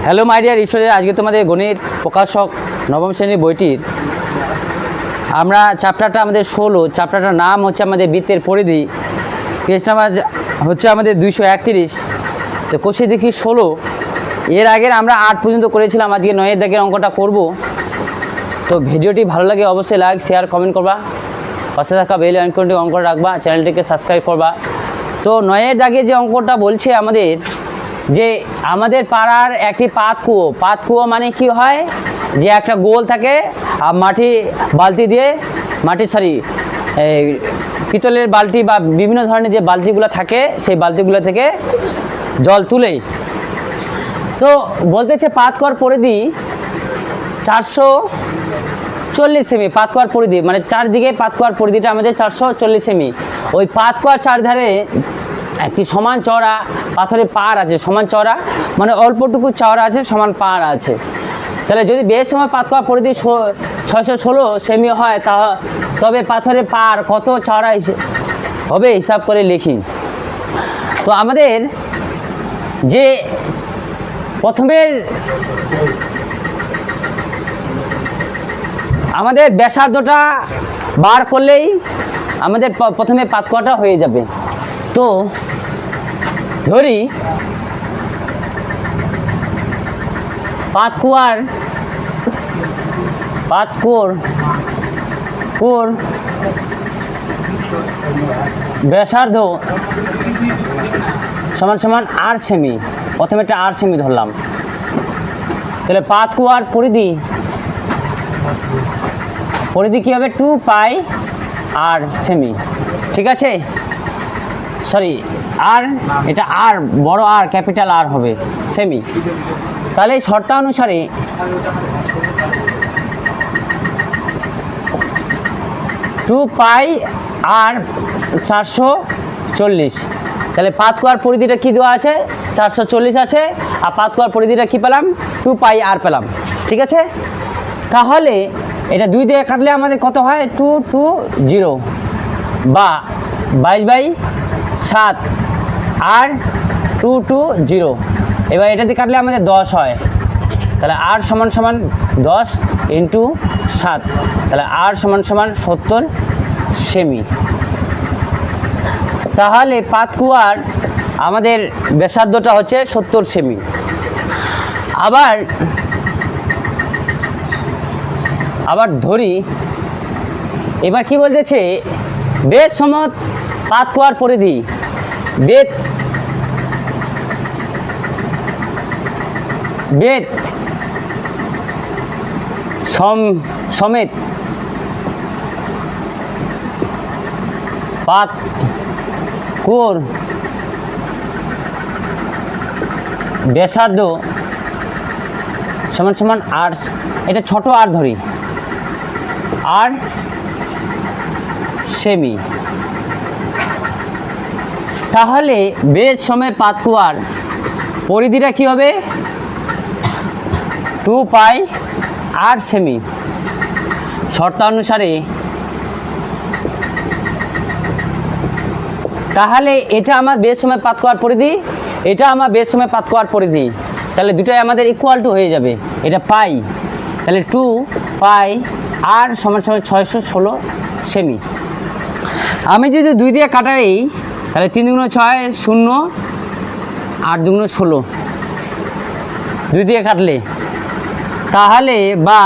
Hello my dear student, আজকে তোমাদের গণিত প্রকাশক নবম শ্রেণীর বইটির আমরা চ্যাপ্টারটা আমাদের 16, চ্যাপ্টারটার নাম হচ্ছে আমাদের বৃত্তের পরিধি, পেজ নাম্বার হচ্ছে আমাদের 231। তো কোশ্চেন দেখি 16। এর আগের আমরা 8 পর্যন্ত করেছিলাম, আজকে 9 দাগের অঙ্কটা করব। তো ভিডিওটি ভালো লাগে অবশ্যই লাইক শেয়ার কমেন্ট করবা, পাশে থাকা বেল আইকনটি অন করে রাখবা, চ্যানেলটিকে সাবস্ক্রাইব করবা। তো 9 দাগের যে অঙ্কটা বলছে আমাদের যে আমাদের পাড়ার একটি পাত কুয়ো মানে কি হয়, যে একটা গোল থাকে আর বালতি দিয়ে পিতলের বালতি বা বিভিন্ন ধরনের যে বালতিগুলো থাকে সেই বালতিগুলো থেকে জল তুলে। তো বলতেছে পাত কুয়োর পরিধি 440 সেমি। পাত কুয়োর পরিধি মানে চারদিকে পাত কুয়োর পরিধিটা আমাদের 440 সেমি। ওই পাত কুয়োর চারধারে একটি সমান চওড়া পাথরের পাড় আছে, সমান চওড়া মানে অল্পটুকু চওড়া আছে, সমান পাড় আছে। তাহলে যদি বেশ সময় পাত কুয়োর পরিধি 616 সেমি হয়, তবে পাথরের পাড় কত চওড়া হবে হিসাব করে লিখি। তো আমাদের যে প্রথমের আমাদের ব্যাসার্ধটা বার করলেই আমাদের প্রথমে পাত কুয়োটা হয়ে যাবে। তো ধরি পাত কুয়োর ব্যাসার্ধ সমান সমান 8 সেমি। প্রথমে একটা 8 সেমি ধরলাম। তাহলে পাত কুয়োর পরিধি কী হবে? 2 পাই আর সেমি। ঠিক আছে, সরি আর এটা আর বড় আর ক্যাপিটাল আর হবে সেমি। তাহলে এই শর্ত অনুসারে টু পাই আর 440। তাহলে পাত কুয়োর পরিধিটা কি দেওয়া আছে? 440 আছে। আর পাত কুয়োর পরিধিটা কি পেলাম? 2 পাই আর পেলাম। ঠিক আছে, তাহলে এটা 2 দিয়ে কাটলে আমাদের কত হয়? 220 বা 22/7 আর 220। এবার এটা দিয়ে কাটলে আমাদের 10 হয়। তাহলে আর সমান সমান 10 × 7। তাহলে আর সমান সমান 70 সেমি। তাহলে পাত কুয়োর আমাদের ব্যাসার্ধটা হচ্ছে 70 সেমি। আবার ধরি, এবার কি বলতেছে? বেদ সমত পাত কুয়োর পরিধি, বেদ সমেত পাত কুয়োর ব্যাসার্ধ সমান সমান আর, এটা ছোট আর ধরি, আর সেমি। তাহলে বেদ সমেত পাত কুয়োর পরিধিটা কি হবে? 2 পাই আর সেমি। শর্ত অনুসারে তাহলে এটা আমার বেদ সমেত পাত কুয়োর পরিধি, এটা আমার বেদ সমেত পাত কুয়োর পরিধি। তাহলে দুটাই আমাদের ইকুয়াল টু হয়ে যাবে। এটা পাই, তাহলে 2 পাই আর সমান সমান 616 সেমি। আমি যদি 2 দিয়ে কাটাই, তাহলে 3 × 6 0, 8 × 16 2 দিয়ে কাটলে, তাহলে বা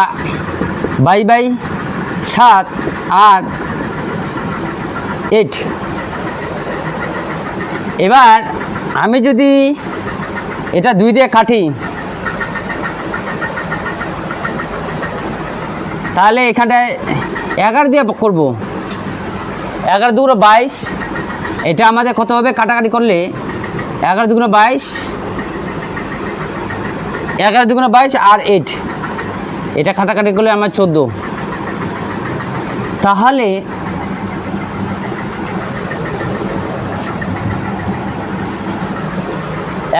22/7 আর 8। এবার আমি যদি এটা 2 দিয়ে কাটি, তাহলে এখানটায় 11 দিয়ে করব। 11 × 2 = 22। এটা আমাদের কত হবে কাটাকাটি করলে? 11 × 2 = 22, 11 × 2 = 22 আর 8, এটা কাটাকাটি করলে আমার 14। তাহলে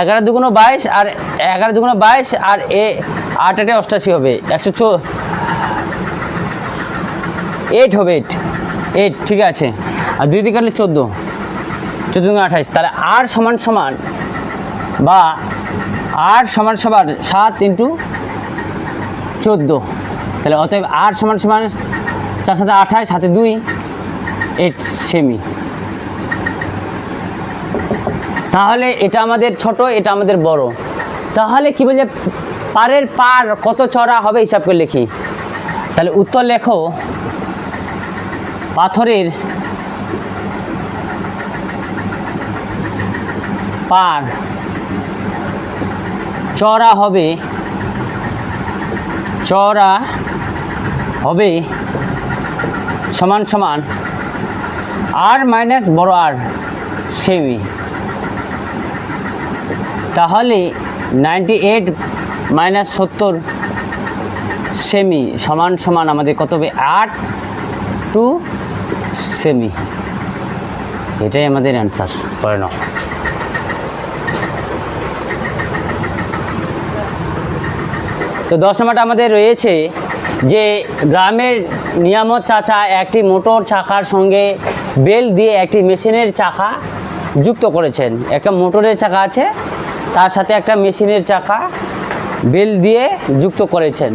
এগারো 2 × 22 আর 11 × 2 = 22 আর 8 × 8 = 88 হবে, 8 হবে, 8 ঠিক আছে। আর 2 দিয়ে কাটলে 14, 14 × 28। তাহলে আর সমান সমান বা 8 সমান সমান 7 ইন্টু 14, তাহলে অতএব 8 সমান সমান 4 7 28, সাথে 2 8 সেমি। তাহলে এটা আমাদের ছোট, এটা আমাদের বড়। তাহলে কি বলছে, পারের পার কত চড়া হবে হিসাব করে লিখি। তাহলে উত্তর লেখো, পাথরের পার চড়া হবে সমান সমান আর মাইনাস বড় আর সেমি। তাহলে 98 মাইনাস 70 সেমি সমান সমান আমাদের কত হবে, 8 সেমি। এটাই আমাদের অ্যান্সার। করে নাও। তো 10 নম্বরটা আমাদের রয়েছে যে গ্রামের নিয়ামত চাচা একটি মোটর চাকার সঙ্গে বেল দিয়ে একটি মেশিনের চাকা যুক্ত করেছেন। একটা মোটরের চাকা আছে, তার সাথে একটা মেশিনের চাকা বেল দিয়ে যুক্ত করেছেন।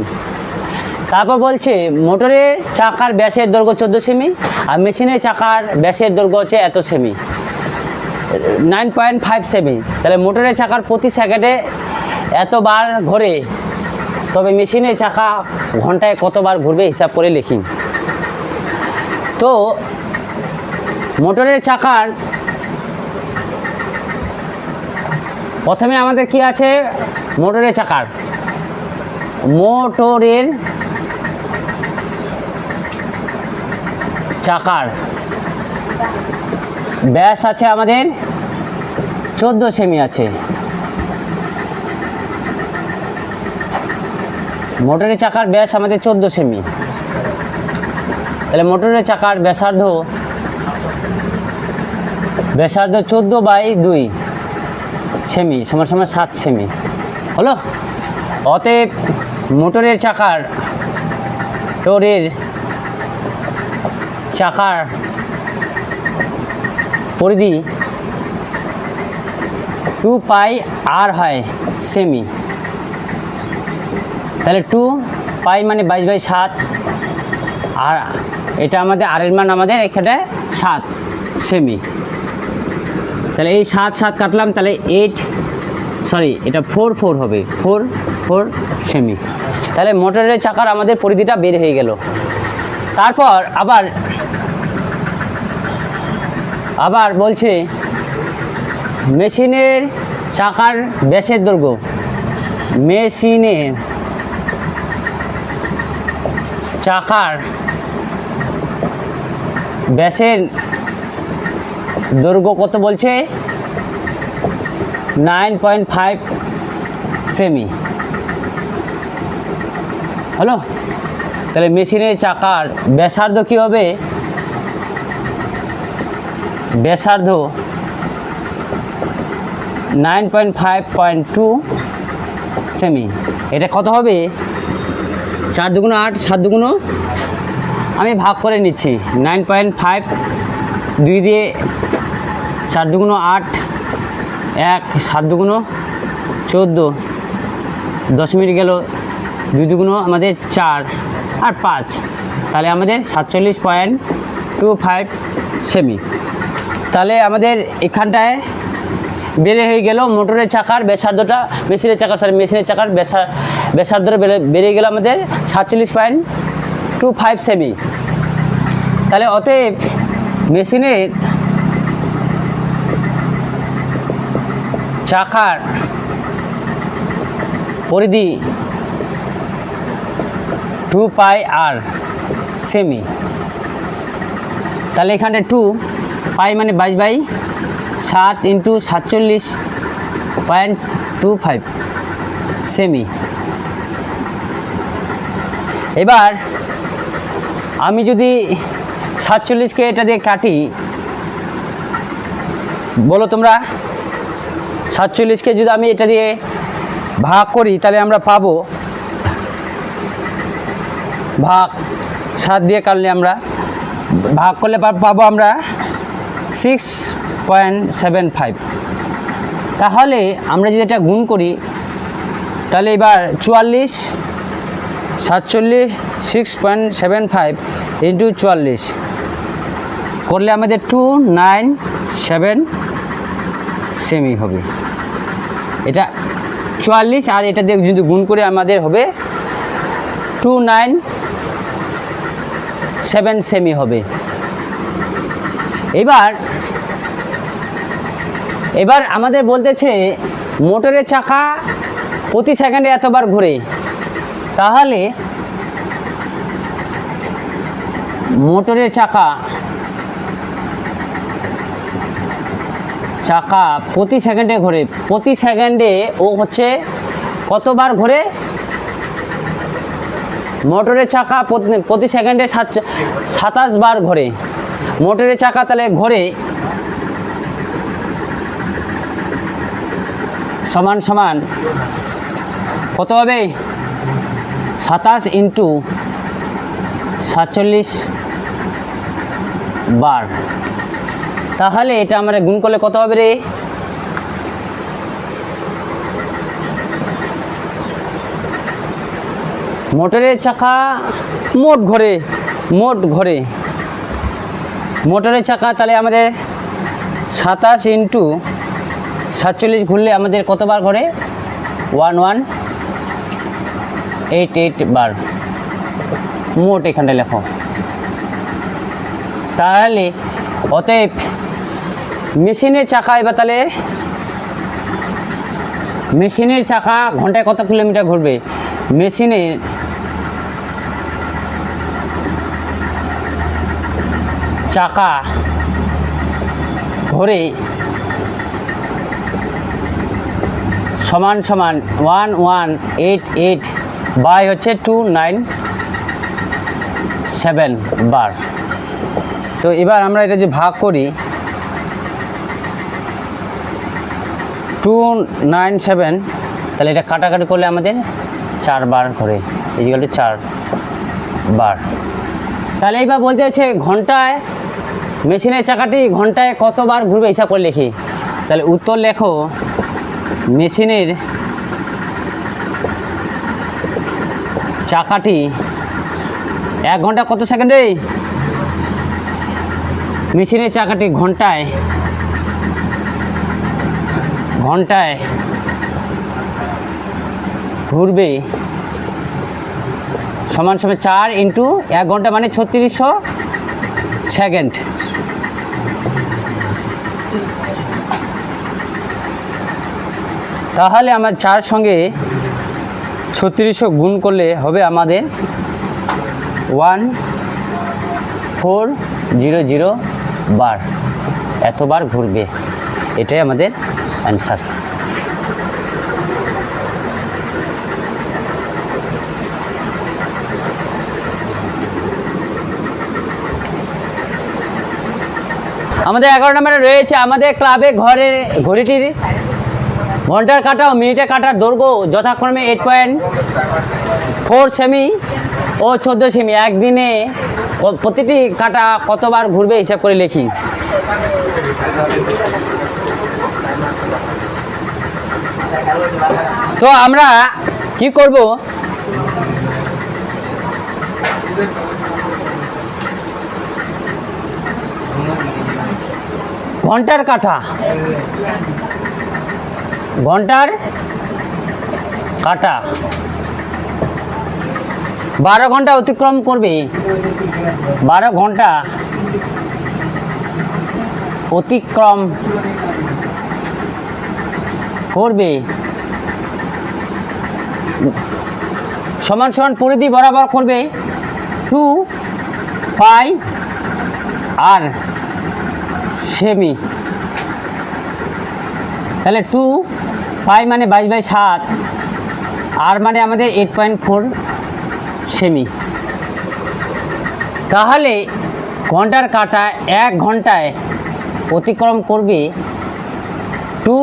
তারপর বলছে মোটরের চাকার ব্যাসের দৈর্ঘ্য 14 সেমি আর মেশিনের চাকার ব্যাসের দৈর্ঘ্য হচ্ছে এত সেমি, 9.5 সেমি। তাহলে মোটরের চাকার প্রতি সেকেন্ডে এতবার ঘোরে, তবে মেশিনের চাকা ঘন্টায় কতবার ঘুরবে হিসাব করে লিখি। তো মোটরের চাকার প্রথমে আমাদের কি আছে, মোটরের চাকার ব্যাস আছে আমাদের 14 সেমি আছে। মোটরের চাকার ব্যাস আমাদের 14 সেমি। তাহলে মোটরের চাকার ব্যাসার্ধ 14/2 সেমি সমান সমান 7 সেমি হলো। অতএব মোটরের চাকার পরিধি 2πr হয় সেমি। তাহলে 2π মানে 22/7, আর এটা আমাদের আর এর মান আমাদের এখানে 7 সেমি। তাহলে এই 7 7 কাটলাম, তাহলে এটা 4 হবে, 4 সেমি। তাহলে মোটরের চাকার আমাদের পরিধিটা বের হয়ে গেল। তারপর আবার বলছে মেশিনের চাকার ব্যাসের দৈর্ঘ্য, মেশিনের চাকার ব্যাসের দৈর্ঘ্য কত বলছে, 9.5 সেমি হলো। তাহলে মেশিনের চাকার ব্যাসার্ধ কী হবে, ব্যাসার্ধ 9.5.2 সেমি। এটা কত হবে, 4 দুগুণ 8, 7 দুগুণ, আমি ভাগ করে নিচ্ছি 9.5, 2 দিয়ে 4 দুগুণ 8, 1 7 দুগুণ 14, 10 মিনিট গেল, 2 দুগুণ আমাদের 4 আর 5, তাহলে আমাদের 47.25 সেমি। তাহলে আমাদের এখানটায় বেড়ে হয়ে গেল মোটরের চাকার ব্যাসার্ধটা, মেশিনের চাকার ব্যাসার্ধটা বেড়ে গেল আমাদের 47.25 সেমি। তাহলে অতএব মেশিনের চাকার পরিধি 2πr সেমি। তাহলে এখানে 2π মানে 22/7 ইন্টু 47.25 সেমি। এবার আমি যদি 47কে এটা দিয়ে কাটি, বলো তোমরা, 47কে যদি আমি এটা দিয়ে ভাগ করি তাহলে আমরা পাবো, ভাগ 7 দিয়ে কাটলে আমরা ভাগ করলে পাবো আমরা 6.75। তাহলে আমরা যদি এটা গুণ করি তাহলে এবার 44 47 6.75 ইন্টু 44 করলে আমাদের 297 সেমি হবে। এটা 44 আর এটা দিয়ে যদি গুণ করে আমাদের হবে 297 সেমি হবে। এবার আমাদের বলতেছে মোটরের চাকা প্রতি সেকেন্ডে এতবার ঘুরে, তাহলে মোটরের চাকা প্রতি সেকেন্ডে ঘোরে, প্রতি সেকেন্ডে ও হচ্ছে কতবার ঘোরে? মোটরের চাকা প্রতি সেকেন্ডে 27 বার ঘোরে। মোটরের চাকা তাহলে ঘোরে সমান সমান কত হবে? 27 ইন্টু 47 বার। তাহলে এটা আমরা গুণ করলে কত হবে রে? মোটরের চাকা মোট ঘোরে মোটরের চাকা, তাহলে আমাদের 27 ইন্টু 47 ঘুরলে আমাদের কতবার ঘোরে? 1188 বার মোট এখানটা লেখো। তাহলে অতএব মেশিনের চাকা, এবার তাহলে মেশিনের চাকা ঘন্টায় কত কিলোমিটার ঘুরবে? মেশিনের চাকা ঘোরে সমান সমান 1188 বাই হচ্ছে 297 বার। তো এবার আমরা এটা যে ভাগ করি 297, তাহলে এটা কাটাকাটি করলে আমাদের 4 বার ঘোরে, ইজিক্যাল টু 4 বার। তাহলে এইবার বলতে হচ্ছে ঘন্টায় মেশিনের চাকাটি ঘন্টায় কতবার ঘুরবে হিসাব করে লিখি। তাহলে উত্তর লেখো, মেশিনের চাকাটি 1 ঘন্টা কত সেকেন্ডে? মেশিনের চাকাটি ঘন্টায় ঘুরবে সমান সমান 4 ইন্টু 1 ঘন্টা মানে 3600 সেকেন্ড। তাহলে আমার 4 সঙ্গে 3600 গুণ করলে হবে আমাদের 1400 বার, এতবার ঘুরবে। এটাই আমাদের অ্যান্সার। আমাদের 11 নম্বরে রয়েছে আমাদের ক্লাবে ঘড়িটির ঘন্টার কাটা ও মিনিটের কাটার দৈর্ঘ্য যথাক্রমে 8.4 সেমি ও 14 সেমি। একদিনে প্রতিটি কাটা কতবার ঘুরবে হিসাব করে লিখি। তো আমরা কি করব, ঘন্টার কাটা 12 ঘন্টা অতিক্রম করবে, 12 ঘন্টা অতিক্রম করবে সমান সমান পরিধি বরাবর করবে 2 পাই আর সেমি। তাহলে 2 পাই মানে 22/7 আর মানে আমাদের 8.4 সেমি। তাহলে ঘন্টার কাটা 1 ঘন্টায় অতিক্রম করবে 2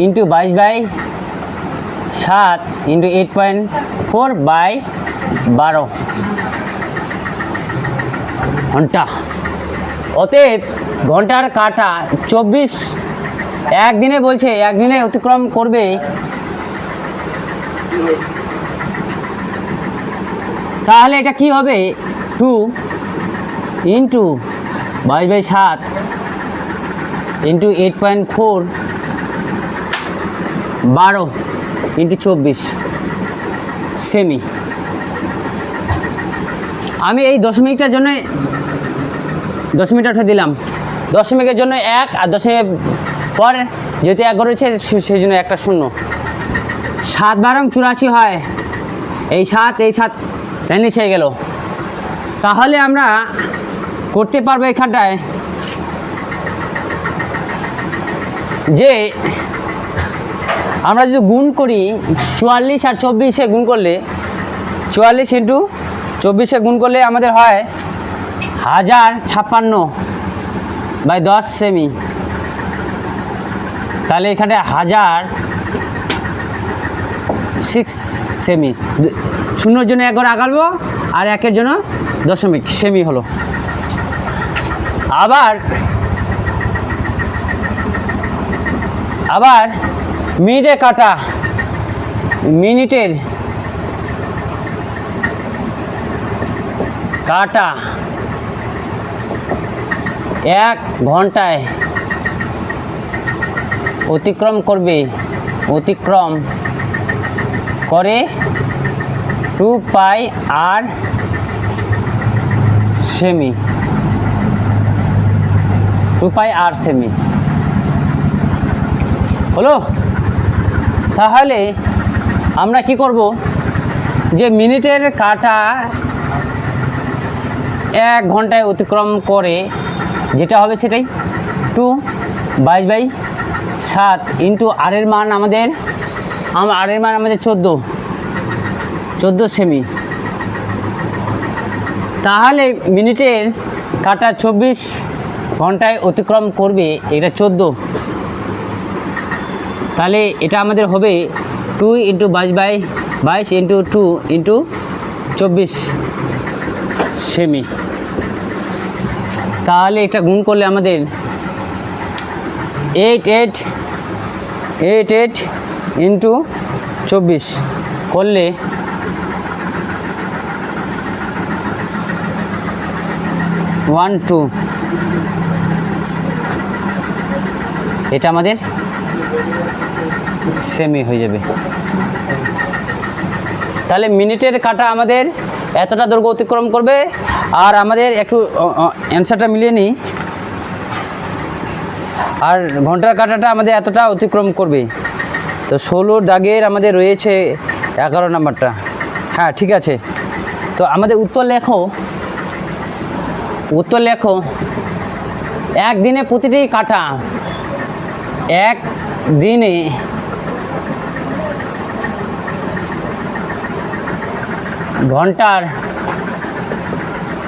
ইন্টু 22/7 ইন্টু 8.4/12 ঘন্টা। অতএব ঘন্টার কাটা 24 একদিনে বলছে, একদিনে অতিক্রম করবে তাহলে এটা কি হবে 2 ইন্টু 22/7 ইন্টু 8.4 12 ইন্টু 24 সেমি। আমি এই দশমিকটার জন্য দশমিকটা উঠে দিলাম, দশমিকের জন্য 1 আর দশমিকের পর যেহেতু 1 রয়েছে সেই জন্য একটা 0। 7 12 84 হয়, এই 7 নিচে হয়ে গেল। তাহলে আমরা করতে পারবো এখানটায় যে আমরা যদি গুণ করি 44 আর 24-এ গুণ করলে 44 ইন্টু 24-এ গুণ করলে আমাদের হয় 1056/10 সেমি। তাহলে এখানে 1006 সেমি। 0-এর জন্য 1 ঘর আগালবো আর 1-এর জন্য দশমিক সেমি হলো। আবার মিনিটে কাটা, মিনিটের কাটা 1 ঘন্টায় অতিক্রম করে 2πr সেমি। 2πr সেমি হলো। তাহলে আমরা কি করব যে মিনিটের কাটা 1 ঘন্টায় অতিক্রম করে যেটা হবে সেটাই 2/7 ইন্টু আর এর মান আমাদের 14 সেমি। তাহলে মিনিটের কাটা 24 ঘন্টায় অতিক্রম করবে, এটা 14। তাহলে এটা আমাদের হবে 2 ইন্টু 22 ইন্টু 2 ইন্টু 24 সেমি। তাহলে এটা গুণ করলে আমাদের 88 ইন্টু 24 করলে 12, এটা আমাদের সেমি হয়ে যাবে। তাহলে মিনিটের কাটা আমাদের এতটা দৈর্ঘ্য অতিক্রম করবে। আর আমাদের একটু অ্যান্সারটা মিলিয়ে নিই। আর ঘন্টার কাটাটা আমাদের এতটা অতিক্রম করবে। তো 16 দাগের আমাদের রয়েছে 11 নাম্বারটা। হ্যাঁ ঠিক আছে। তো আমাদের উত্তর লেখো একদিনে প্রতিটি কাটা, এক দিনে ঘন্টার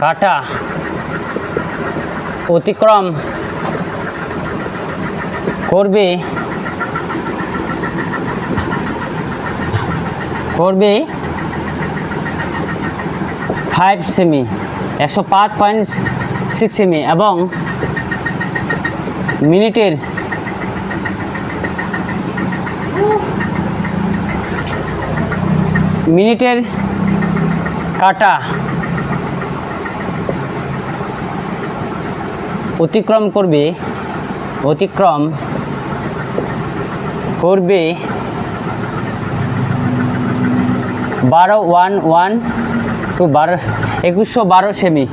কাটা অতিক্রম করবে 5 সেমি, 105.6 সেমি এবং মিনিটের কাটা অতিক্রম করবে 2112 সেমি।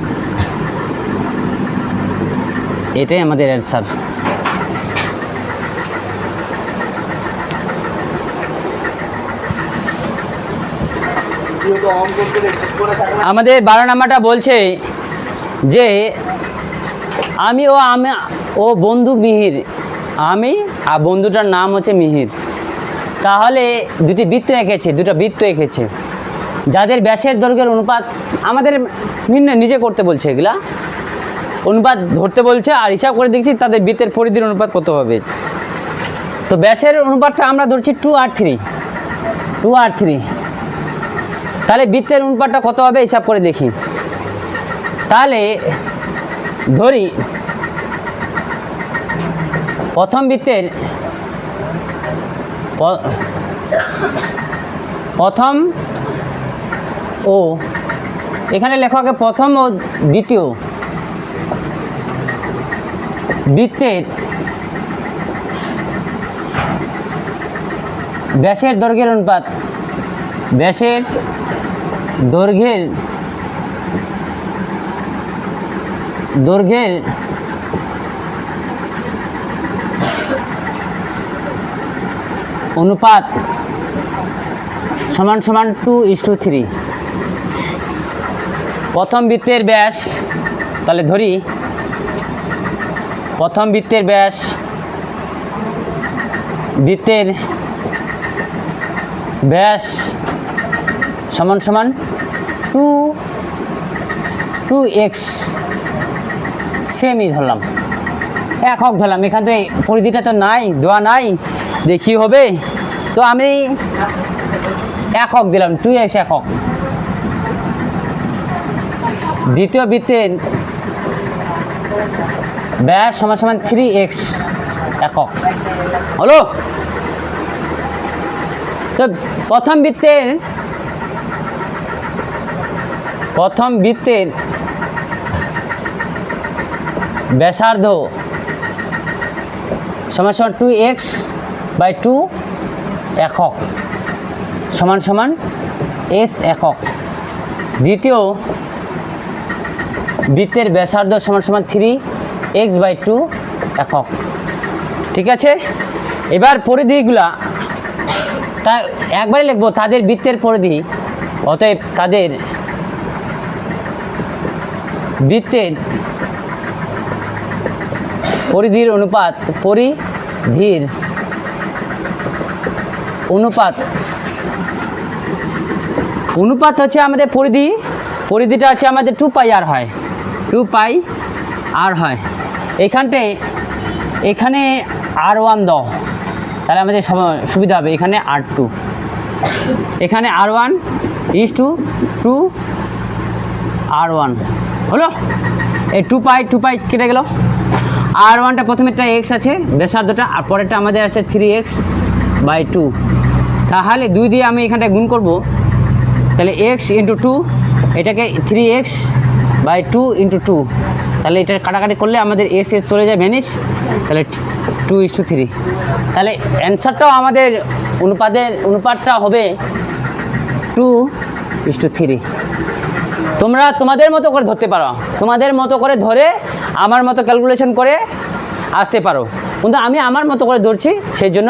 এটাই আমাদের অ্যান্সার। আমাদের 12 নাম্বারটা বলছে যে ও বন্ধু মিহির, আমি আর বন্ধুটার নাম হচ্ছে মিহির। তাহলে দুটো বৃত্ত এঁকেছে যাদের ব্যাসের দৈর্ঘ্যের অনুপাত আমাদের নিজে করতে বলছে, এগুলা অনুপাত ধরতে বলছে আর হিসাব করে দেখছি তাদের বৃত্তের পরিধির অনুপাত কত হবে। তো ব্যাসের অনুপাতটা আমরা ধরছি 2r3। তাহলে বৃত্তের অনুপাতটা কত হবে হিসাব করে দেখি। তাহলে ধরি প্রথম বৃত্তের প্রথম ও এখানে লেখকে প্রথম ও দ্বিতীয় বৃত্তের ব্যাসের দৈর্ঘ্যের অনুপাত ব্যাসের দৈর্ঘ্যের অনুপাত সমান সমান 2:3। প্রথম বৃত্তের ব্যাস, তাহলে ধরি প্রথম বৃত্তের ব্যাস সমান সমান 2x সেমই ধরলাম, একক ধরলাম। এখান থেকে পরিধিটা তো নাই, দেওয়া নাই, দেখি হবে, তো আমি একক দিলাম, 2x একক। দ্বিতীয় বৃত্তের ব্যাস সমান সমান 3x একক হলো। তো প্রথম বৃত্তের ব্যাসার্ধ সমান সমান 2x/2 একক সমান সমান s একক। দ্বিতীয় বৃত্তের ব্যাসার্ধ সমান সমান 3x/2 একক। ঠিক আছে, এবার পরিধিগুলা তা একবারে লিখবো, তাদের বৃত্তের পরিধি, অতএব তাদের বৃত্তের পরিধির অনুপাত হচ্ছে আমাদের পরিধিটা হচ্ছে আমাদের 2πr হয়, 2πr হয়। এখানে r1 দাও, তাহলে আমাদের সুবিধা হবে। এখানে r2, এখানে r1 is to 2r1 হলো। এই 2π কেটে গেল। r1টা প্রথমেরটা x আছে ব্যাসার্ধটা, আর পরেরটা আমাদের আছে 3x/2। তাহলে 2 দিয়ে আমি এখানটায় গুণ করব, তাহলে x × 2, এটাকে 3x/2 × 2, তাহলে এটা কাটাকাটি করলে আমাদের s চলে যায় ভ্যানিশ, তাহলে 2:3। তাহলে অ্যান্সারটাও আমাদের অনুপাতটা হবে 2:3। তোমরা তোমাদের মতো করে ধরতে পারো, তোমাদের মতো করে ধরে আমার মতো ক্যালকুলেশন করে আসতে পারো, কিন্তু আমি আমার মতো করে ধরছি, সেই জন্য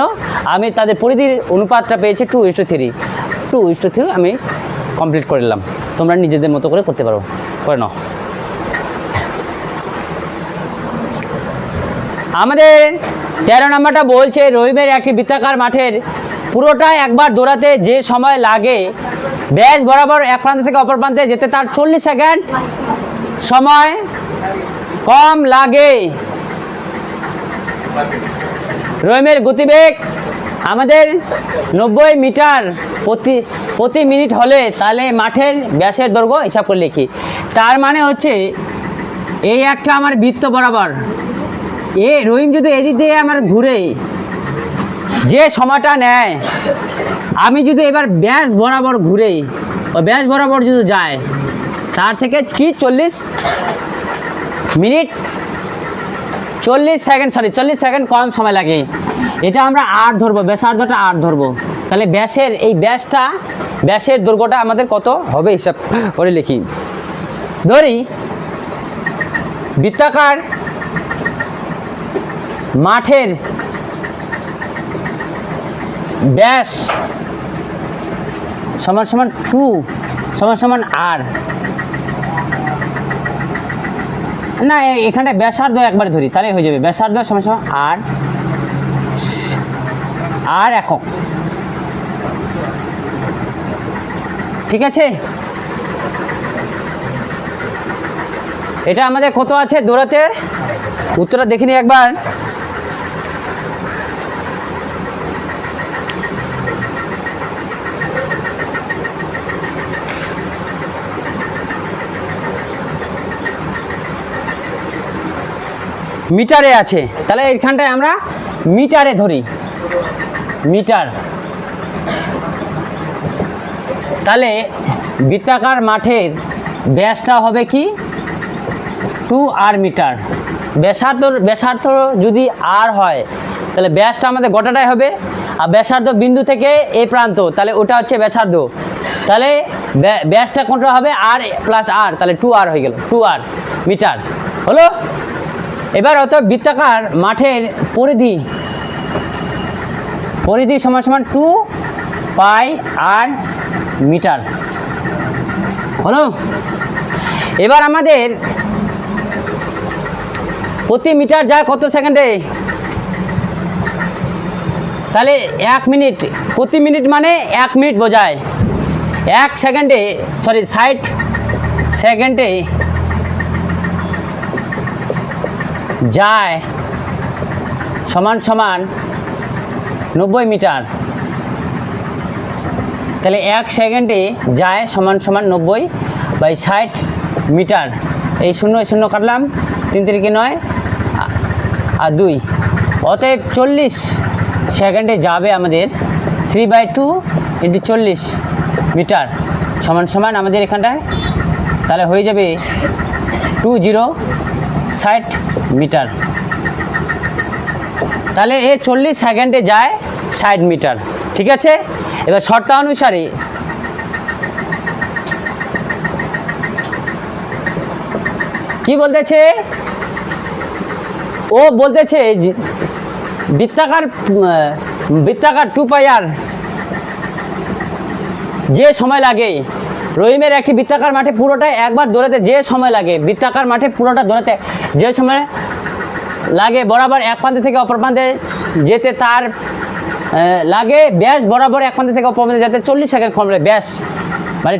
আমি তাদের পরিধির অনুপাতটা পেয়েছি 2:3 আমি কমপ্লিট করে নিলাম। তোমরা নিজেদের মতো করে করতে পারো, করে নাও। আমাদের 13 নম্বরটা বলছে রহিমের একটি বৃত্তাকার মাঠের পুরোটা একবার দৌড়াতে যে সময় লাগে, ব্যাস বরাবর এক প্রান্ত থেকে অপর প্রান্তে যেতে তার 40 সেকেন্ড সময় কম লাগে। রহিমের গতিবেগ আমাদের 90 মিটার প্রতি মিনিট হলে, তাহলে মাঠের ব্যাসের দৈর্ঘ্য হিসাব করে লিখি। তার মানে হচ্ছে এই একটা আমার বৃত্ত বরাবর, রহিম যদি এদিক দিয়ে আমার ঘুরে যে সময়টা নেয়, আমি যদি এবার ব্যাস বরাবর ঘুরে ও ব্যাস বরাবর যদি যায়, তার থেকে কি 40 মিনিট 40 সেকেন্ড কম সময় লাগে। এটা আমরা 8 ধরবো, ব্যাসার্ধটা 8 ধরবো। তাহলে ব্যাসের দৈর্ঘ্যটা আমাদের কত হবে হিসাব করে লিখি। ধরি বৃত্তাকার মাঠের ব্যাস সমান সমান 2 সমান সমান r, না এখানে ব্যাসার্ধ একবারে ধরি, তাহলে হয়ে যাবে ব্যাসার্ধ সমান সমান r একক। ঠিক আছে, এটা আমাদের কত আছে দৌড়াতে, উত্তরটা দেখে নিই একবার। মিটারে আছে, তাহলে এইখানটায় আমরা মিটারে ধরি, মিটার তাহলে বৃত্তাকার মাঠের ব্যাসটা হবে কি 2r মিটার। ব্যাসার্ধ যদি r হয় তাহলে ব্যাসটা আমাদের গোটাটাই হবে, আর ব্যাসার্ধ বিন্দু থেকে এই প্রান্ত, তাহলে ওটা হচ্ছে ব্যাসার্ধ। তাহলে ব্যাসটা কোনটা হবে r প্লাস r, তাহলে 2r হয়ে গেল, 2r মিটার হলো। এবার অর্থাৎ বৃত্তাকার মাঠের পরিধি সমান সমান 2πr মিটার হলো। এবার আমাদের প্রতি মিটার যায় কত সেকেন্ডে? তাহলে 1 মিনিট, প্রতি মিনিট মানে 1 মিনিট বোঝায়। 1 সেকেন্ডে, সরি 60 সেকেন্ডে যায় সমান সমান 90 মিটার। তাহলে 1 সেকেন্ডে যায় সমান সমান 90/60 মিটার। এই 0 0 কাটলাম, 3 3 9 আর 2, অতএব 40 সেকেন্ডে যাবে আমাদের 3/2 × 40 মিটার সমান সমান আমাদের এখানটায়, তাহলে হয়ে যাবে 2060 মিটার। তাহলে এ 40 সেকেন্ডে যায় 60 মিটার, ঠিক আছে। এবার শর্ত অনুসারে কি বলতেছে, ও বলতেছে বৃত্তাকার 2πr যে সময় লাগে, রহিমের একটি বৃত্তাকার মাঠে পুরোটা একবার দৌড়াতে যে সময় লাগে, বৃত্তাকার মাঠে পুরোটা দৌড়াতে যে সময় লাগে বরাবর এক প্রান্ত থেকে অপর প্রান্তে যেতে তার লাগে ব্যাস বরাবর এক প্রান্ত থেকে অপর প্রান্তে যেতে 40 সেকেন্ড কমলে, ব্যাস মানে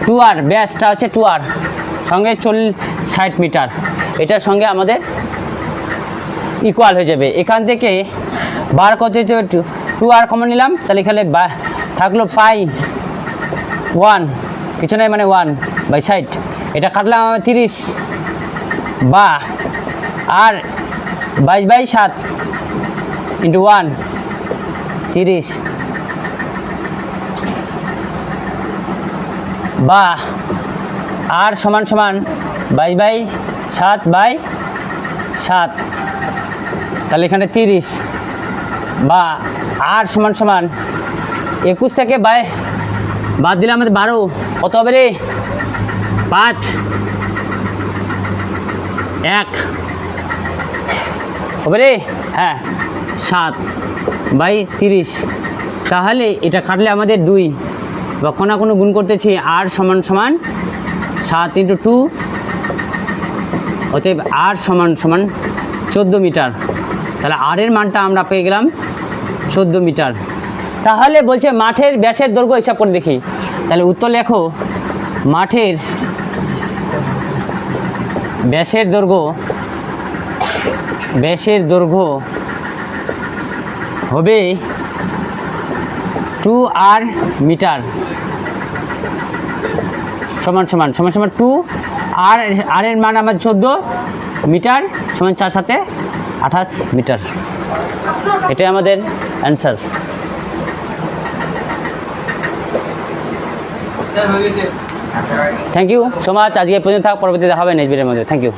2r ব্যাসটা হচ্ছে 2r সঙ্গে 60 মিটার, এটার সঙ্গে আমাদের ইকুয়াল হয়ে যাবে। এখান থেকে বার করতে 2r কমন নিলাম, তাহলে এখানে থাকলো π1, কিছু নাই মানে 1/60, এটা কাটলাম আমার 30 বা আর 22/7 × 1 30 বা আর সমান সমান 22/7/7, তাহলে এখানে 30 বা আর সমান সমান 21 থেকে বাদ দিলে আমাদের 12, কত হবে রে? 5 1 হবে রে, হ্যাঁ 7/30, তাহলে এটা কাটলে আমাদের 2 বা কোনো গুণ করতেছি, আর সমান সমান 7 × 2, অতএব আর সমান সমান 14 মিটার। তাহলে আর এর মানটা আমরা পেয়ে গেলাম 14 মিটার। তাহলে বলছে মাঠের ব্যাসের দৈর্ঘ্য হিসাব করে দেখি, তাহলে উত্তর লেখো মাঠের ব্যাসের দৈর্ঘ্য হবে 2r মিটার সমান সমান 2 আর এর মান আমার 14 মিটার সমান 4 7 28 মিটার। এটাই আমাদের answer. Thank you so much. আজকে পর্যন্ত থাক, পরবর্তীতে দেখা হবে নেক্সট ভিডিওর মধ্যে। Thank you.